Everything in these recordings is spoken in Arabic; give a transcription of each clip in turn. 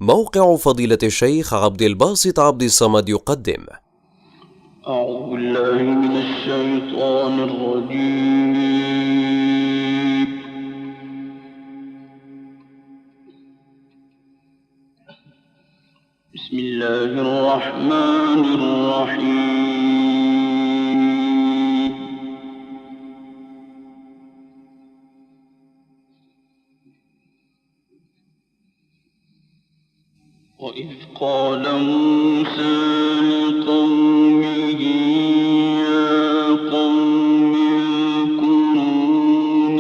موقع فضيلة الشيخ عبد الباسط عبد الصمد يقدم. أعوذ بالله من الشيطان الرجيم. بسم الله الرحمن الرحيم. وإذ قال موسى لقومه يا قوم اذكروا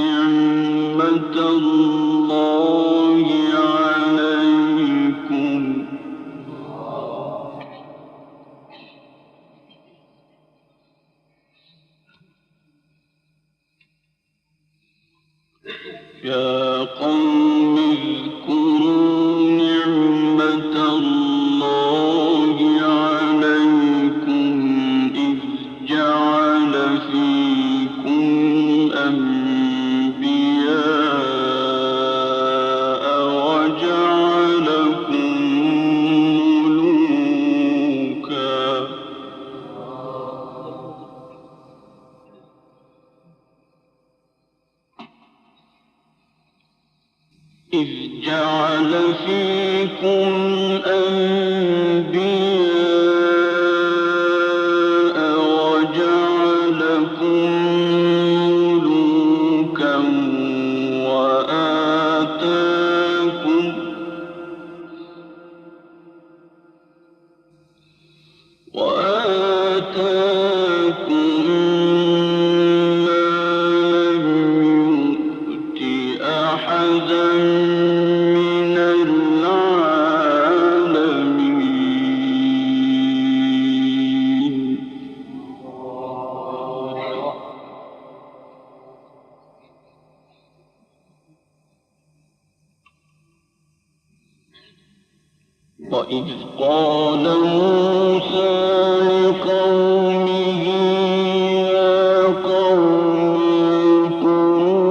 نعمة الله عليكم يا قوم اذكروا نعمة الله عليكم إذ جعل فيكم أنبياء وجعلكم ملوكا إذ جعل فيكم أنبياء وجعلكم ملوكا وآتاكم ما لم يؤت أحدا من العالمين. وإذ قال موسى لقومه يا قوم اذكروا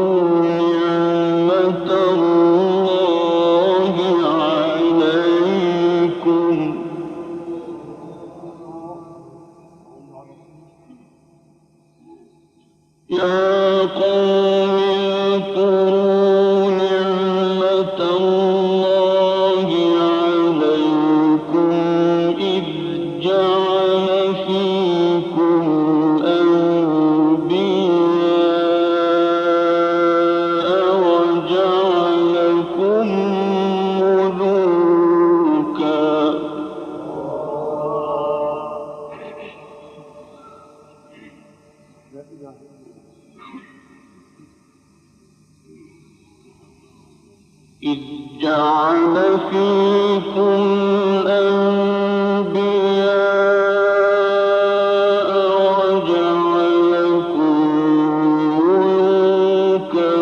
نعمة الله عليكم يا قوم اذكروا نعمة الله عليكم إذ جعل فيكم أنبياء وجعلكم ملوكا إذ جعل فيكم أنبياء وجعلكم ملوكا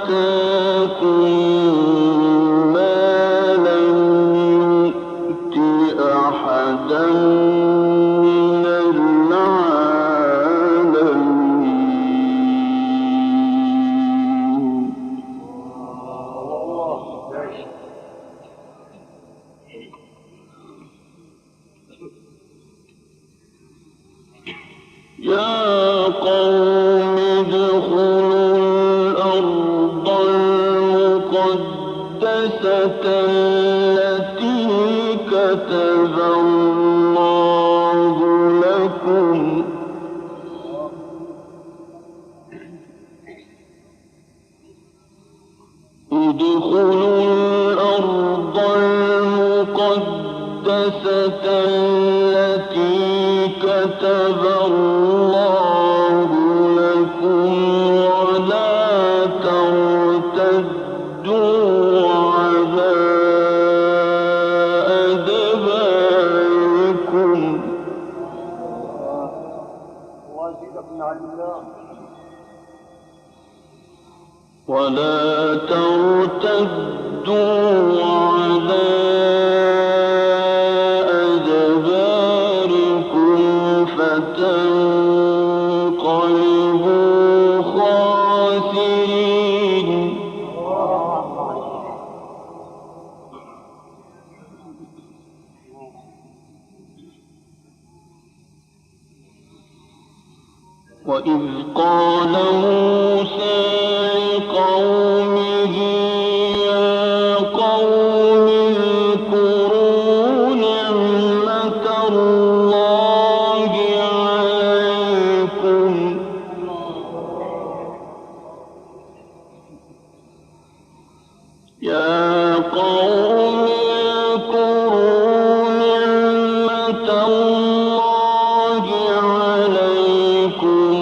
وآتاكم ما لم يؤت أحدا من العالمين. يا قوم ادخلوا الأرض المقدسة التي كتب الله لكم ادخلوا الأرض المقدسة التي كتب الله لكم ولا ترتدوا على أدباركم أدباركم فتنقلبوا تنقلبوا خاسرين وإذ قال موسى لقومه يا قوم اذكروا نعمة الله عليكم يا قوم اذكروا نعمة الله عليكم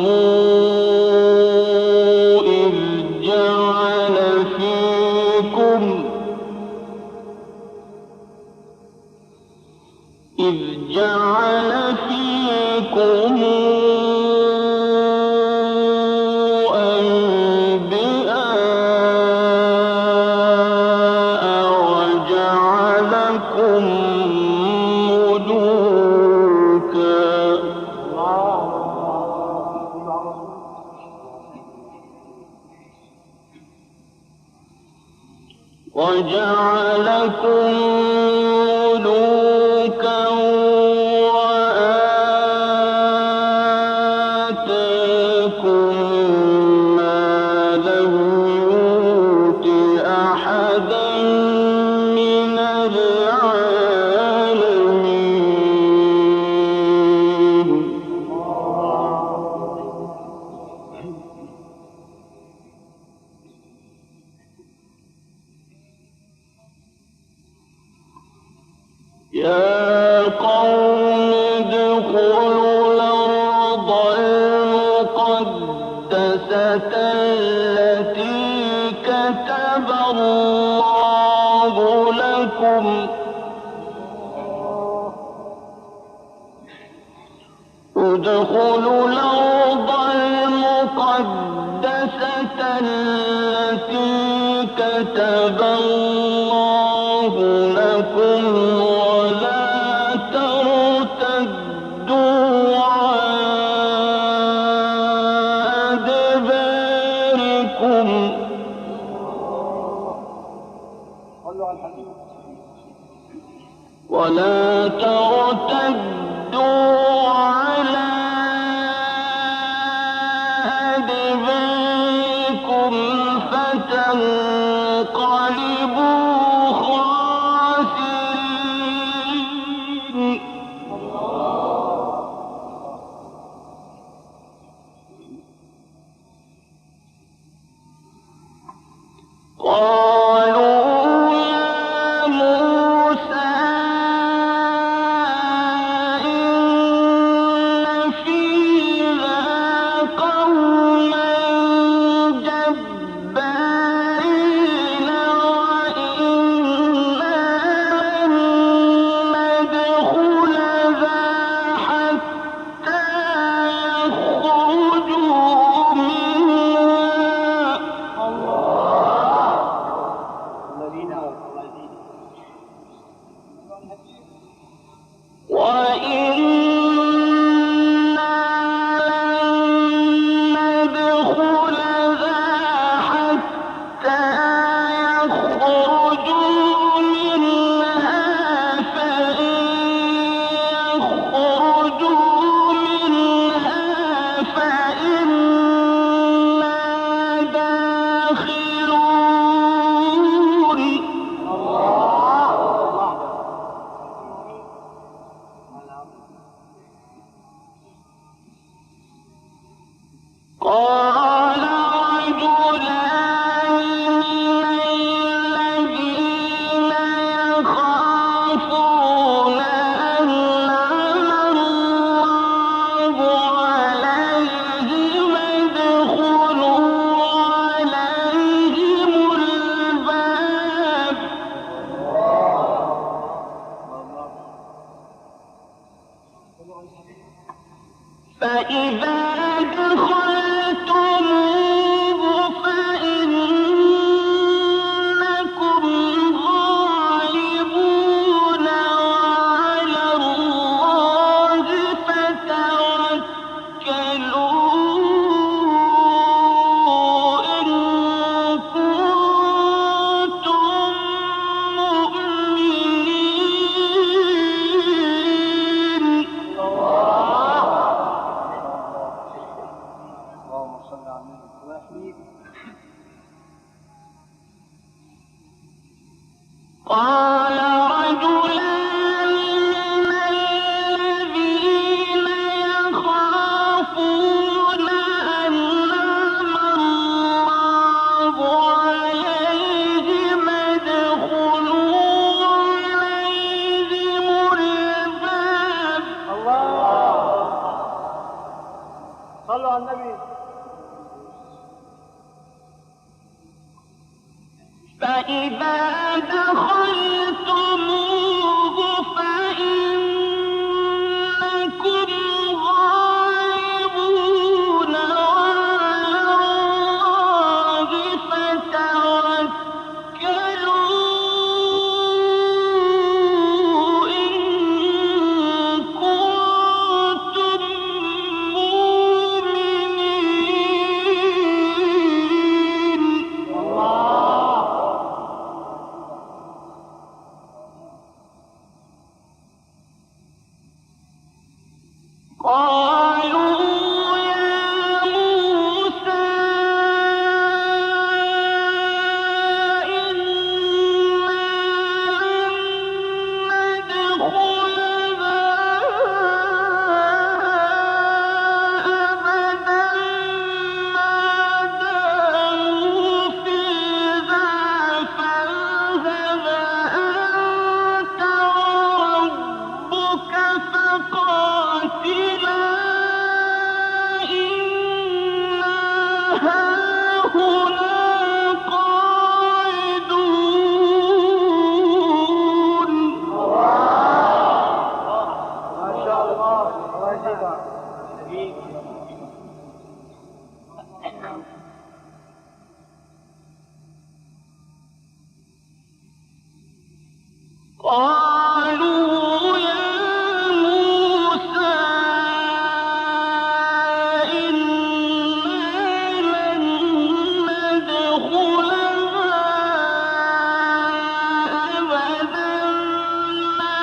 إذ جعل فيكم أنبياء وجعلكم ملوكا وآتاكم ما لم يؤت أحدا من العالمين يا قوم ادخلوا الأرض المقدسة التي كتب الله لكم ادخلوا الأرض المقدسة التي كتب الله لكم ولا ترتدوا على أدباركم ولا ترتدوا على أدباركم فتنقلبوا خاسرين قالوا يا موسى إن فيها قوما جبارين وإنا لن ندخلها حتى يخرجوا منها وإنا لن ندخلها حتى يخرجوا منها فإن يخرجوا منها فإنا داخلون قال رجلان من الذين يخافون أنعم الله عليهم ادخلوا عليهم الباب فإذا دخلتموه فإنكم غالبون وعلى الله فتوكلوا صلوا على النبي. فإذا دخلتموه فإنكم غالبون وعلى الله فتوكلوا إن كنتم مؤمنين. قالوا يا موسى إنا لن ندخلها أبدا ما داموا فيها فاذهب أنت وربك فقاتلا إنا هاهنا قاعدون. ما شاء الله واجبا. قالوا يا موسى إنا لن ندخلها أبدا ما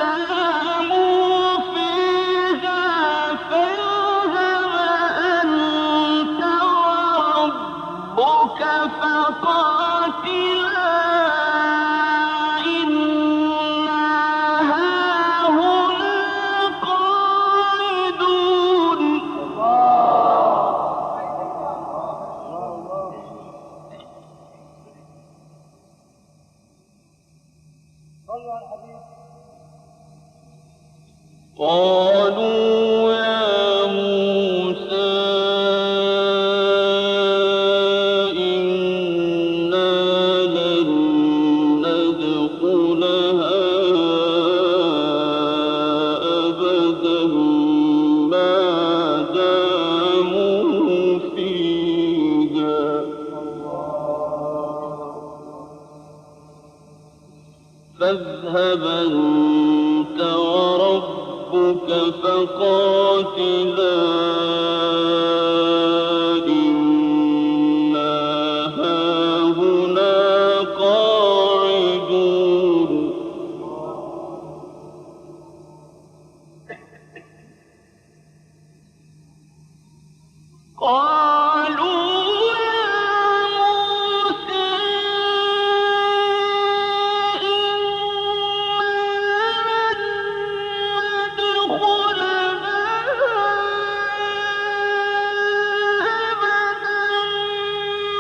داموا فيها فاذهب أنت وربك فقاتلا إنا هاهنا قاعدون. صلوا على الحبيب. قالوا يا موسى إنا لن ندخلها أبدا ما داموا فيها فاذهب أنت وربك فقاتلا إنا هاهنا قاعدون. قالوا يا موسى إنا لن ندخلها أبدا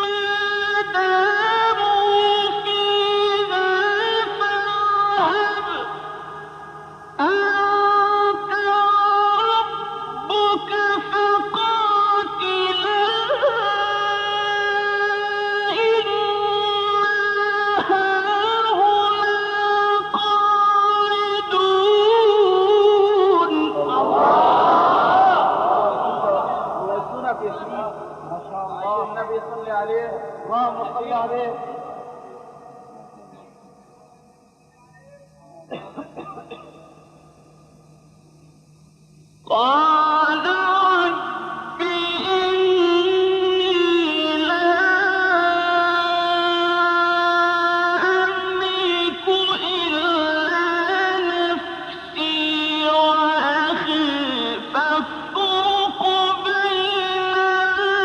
ما داموا فيها فاذهب أنت وربك فقاتلا إنا هاهنا قاعدون. يسونا في شيء. ما شاء الله. النبي صلى عليه. اللهم صل عليه. قال رب إني لا أملك إلا نفسي وأخي فافرق بيننا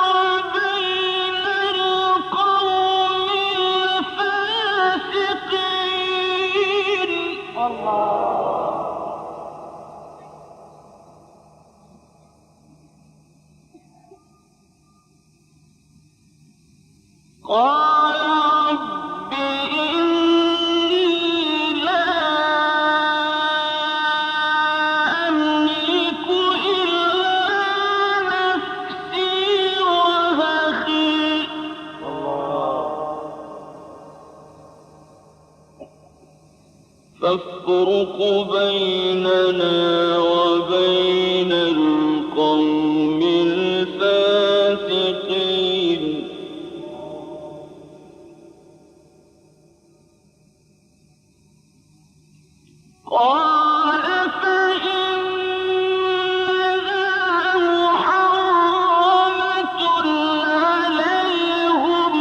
وبين القوم الفاسقين. قال رب إني لا أملك إلا فافرق بيننا وبين القوم الفاسقين قال فإنها محرمة عليهم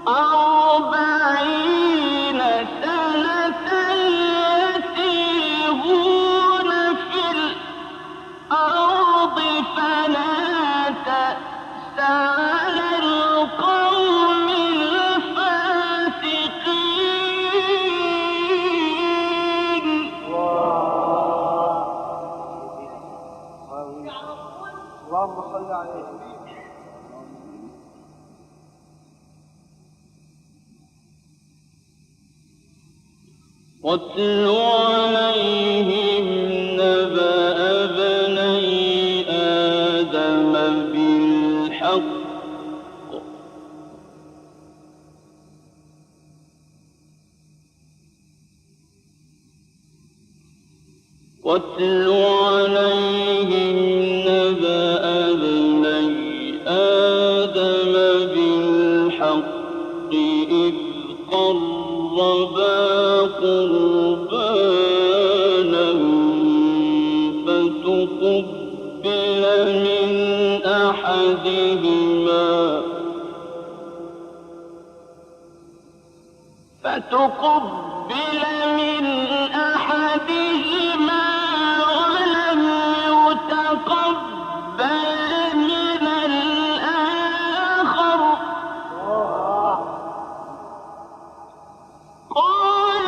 40 سنة يتيهون في الأرض فلا تأس على القوم الفاسقين اللهم صل عليه. واتل عليهم نبأ ابني آدم بالحق واتل عليهم نبأ ابني آدم بالحق إذ قربا قربانا فتقبل من أحدهما ولم يتقبل من الآخر قال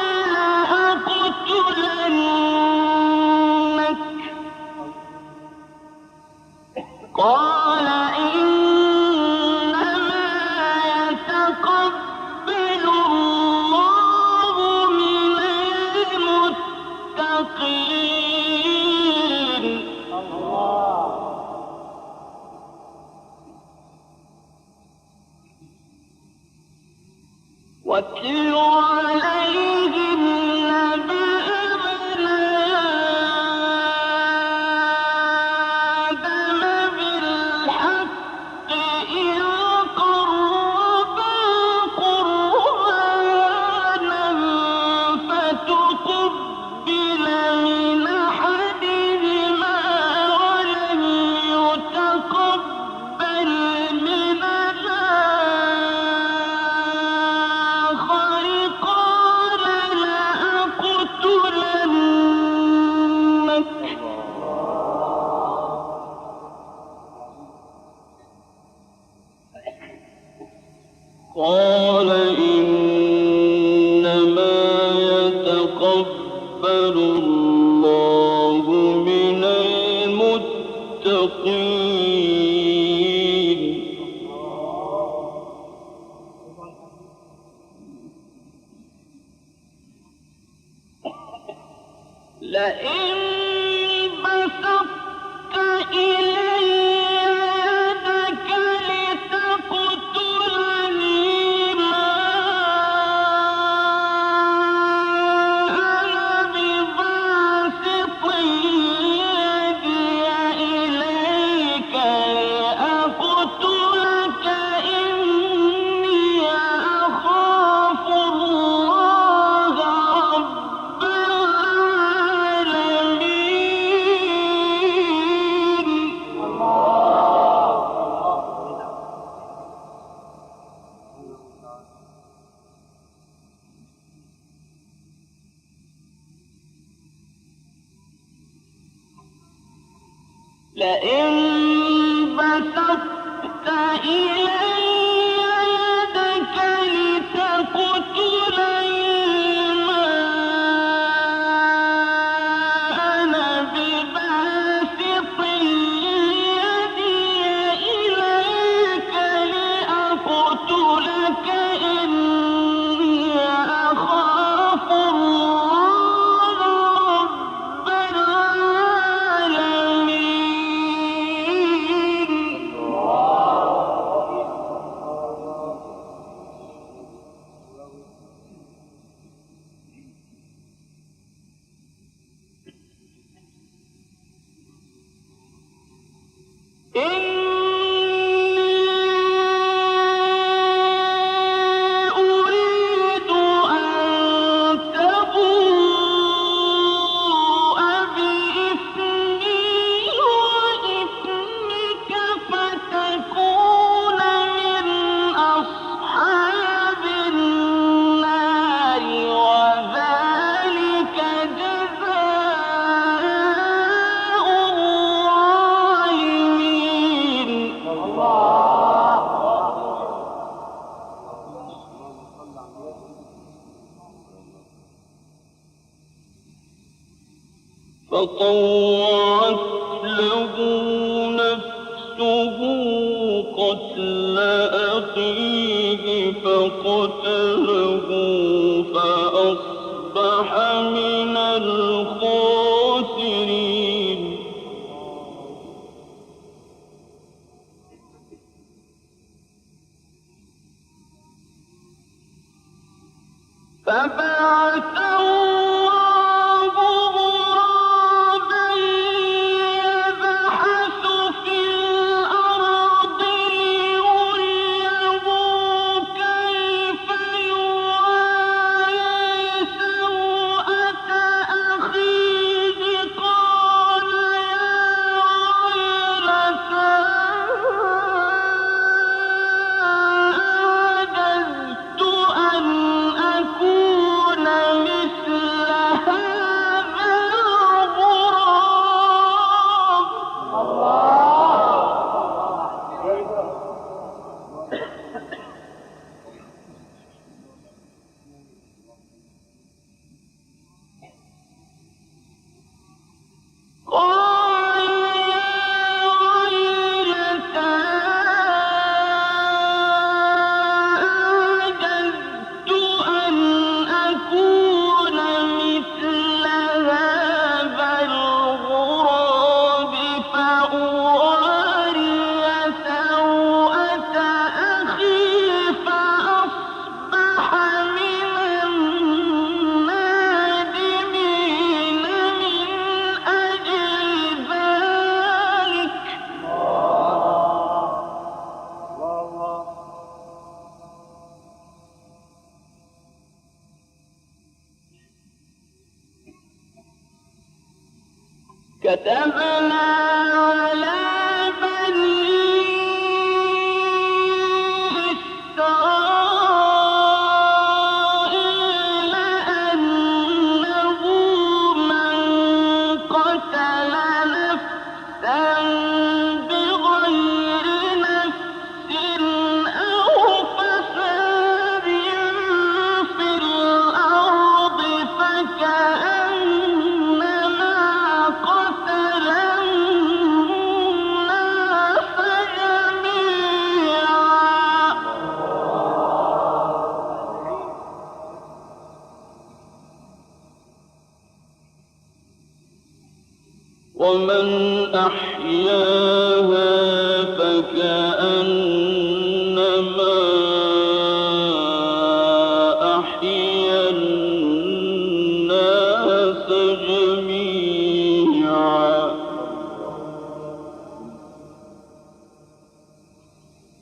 لأقتلنك قال إنما يتقبل الله من المتقين واتل عليهم نبأ ابني آدم بالحق إذ قربا قربانا فتقبل من أحدهما ولم يتقبل من الآخر قال لأقتلنك قال إنما يتقبل الله من المتقين لئن بسطت إلي يدك لتقتلني ما أنا بباسط يدي إليك لأقتلك إني أخاف الله رب العالمين لئن بسطت إلي يدك لتقتلني ما أنا بباسط يدي إليك لأقتلك إني أخاف الله رب العالمين فطوعت له نفسه قتل أخيه فقتله فأصبح من الخاسرين. فبعث الله غرابا يبحث في الأرض ليريه كيف يواري سوءة أخيه قال يا ويلتى أعجزت أن أكون مثل هذا الغراب. قال يا ويلتى أعجزت أن أكون مثل هذا الغراب فأواري سوءة أخي فأصبح من النادمين من أجل ذلك. كتبنا على بني إسرائيل أنه من قتل نفسا بغير نفس أو فساد في الأرض فكأنما قتل الناس جميعا. ومن أحياها فكأنما أحيا الناس جميعا.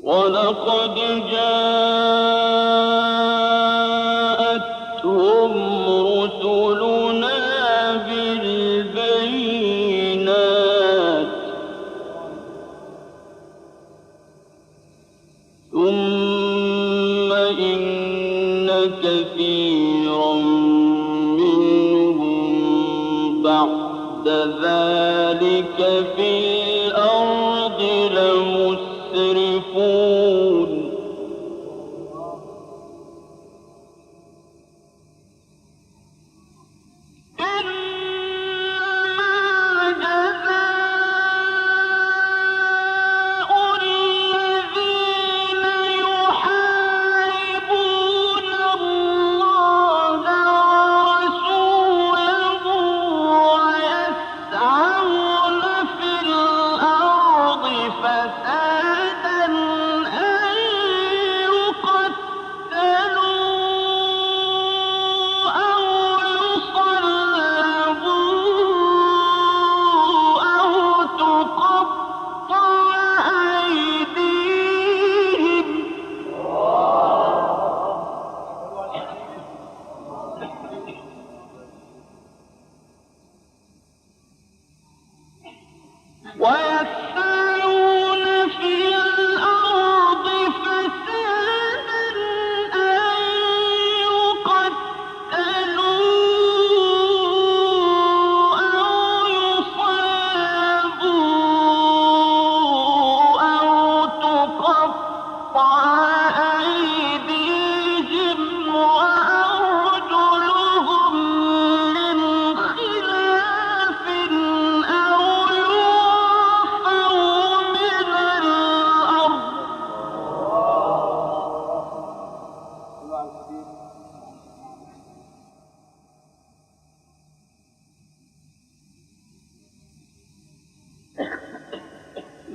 ولقد جاءتهم رسلنا بالبينات ثم إن كثيرا منهم بعد ذلك في الأرض لمسرفون. إنما جزاء الذين يحاربون الله ورسوله ويسعون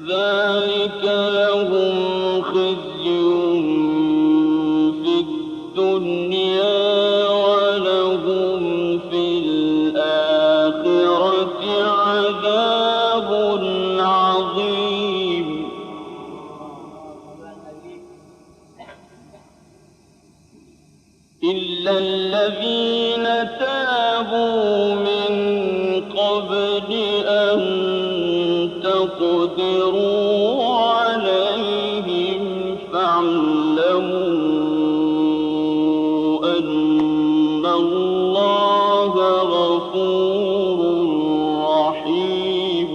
ذلك لهم خزي في الدنيا ولهم في الآخرة عذاب عظيم إلا الذين تابوا من قبل أن تقدروا عليهم فاعلموا أن الله غفور رحيم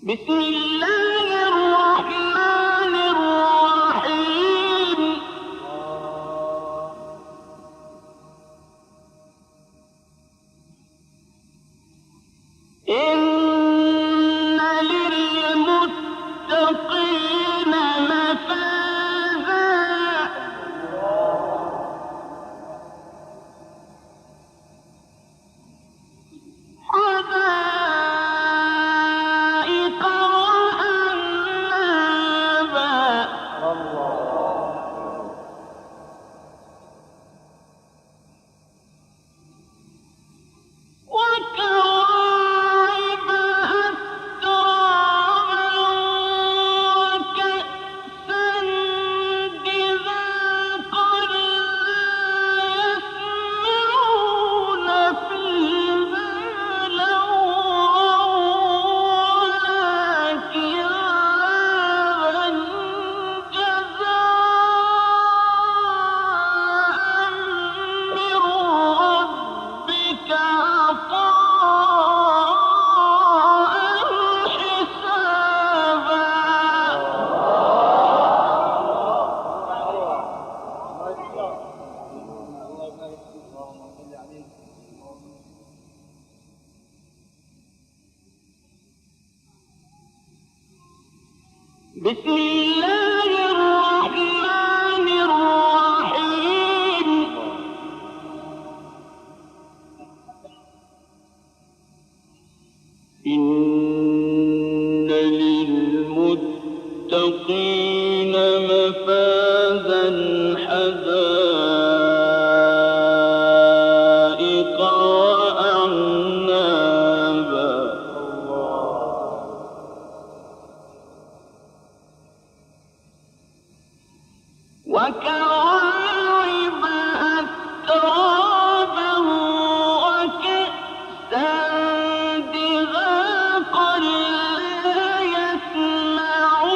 بسم الله الرحمن الرحيم إن للمتقين مفازا حدائق وأعنابا وكواعب أترابا وكأسا دهاقا لا يسمعون فيها لغوا ولا كذابا جزاء من ربك عطاء حسابا بسم الله الرحمن الرحيم إن للمتقين مفازا حدائق وأعنابا وكواعب أترابا وكأسا دهاقا لا يسمعون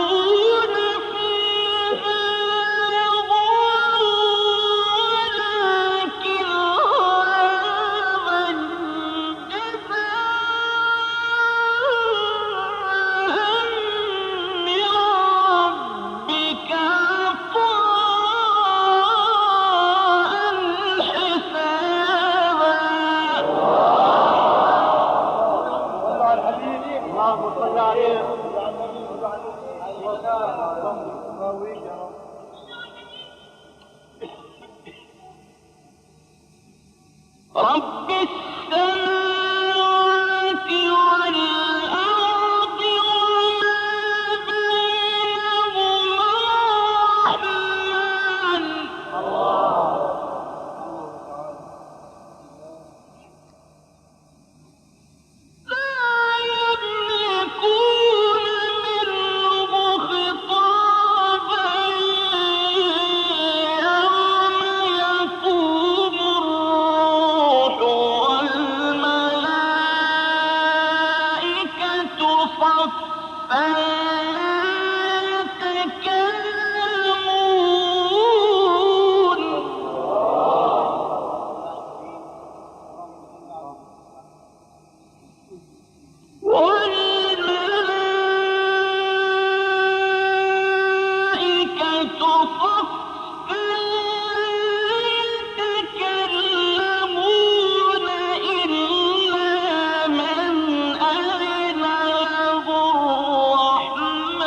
رب السماوات والأرض وما بينهما الرحمن لا يملكون منه خطابا يوم يقوم الروح والملائكة صفا لا يتكلمون والملائكة صفا لا يتكلمون إلا من أذن له الرحمن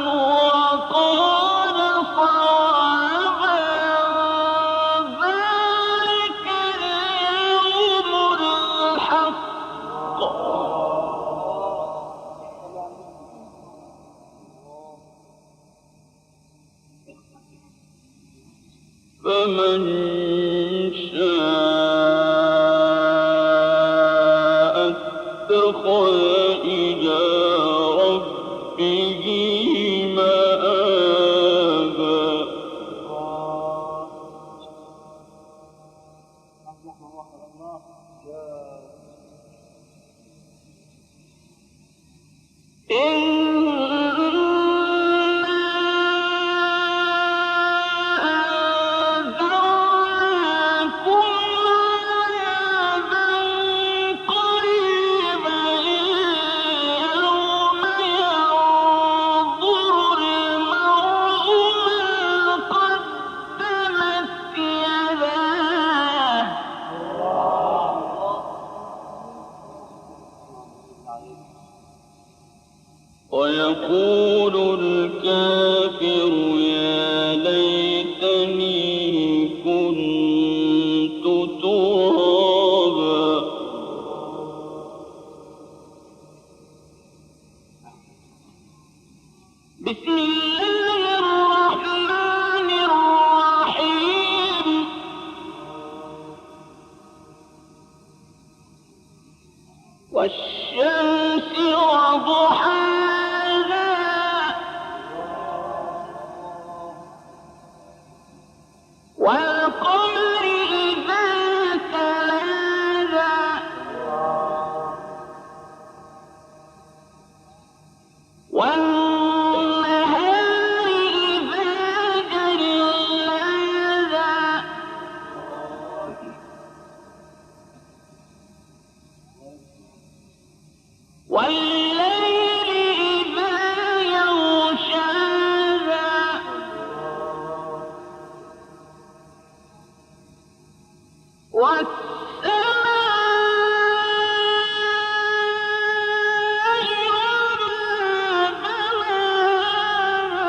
وقال صوابا ذلك اليوم الحق فمن شاء اتخذ إلى ربه مآبا ويقول الكافر يا ليتني كنت ترابا بسم الله الرحمن الرحيم والشمس وضحاها والقمر إذا تلاها والنهار إذا جلاها والليل إذا يغشاها والسماء وما بناها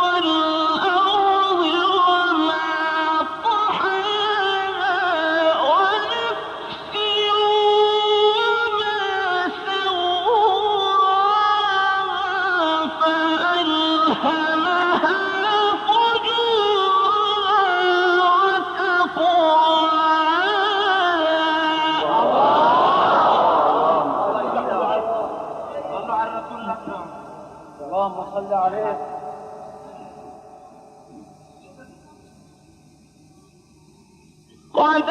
والأرض وما طحاها ونفس وما سواها فألهمها فجورها وتقواها اللهم صل عليه. قد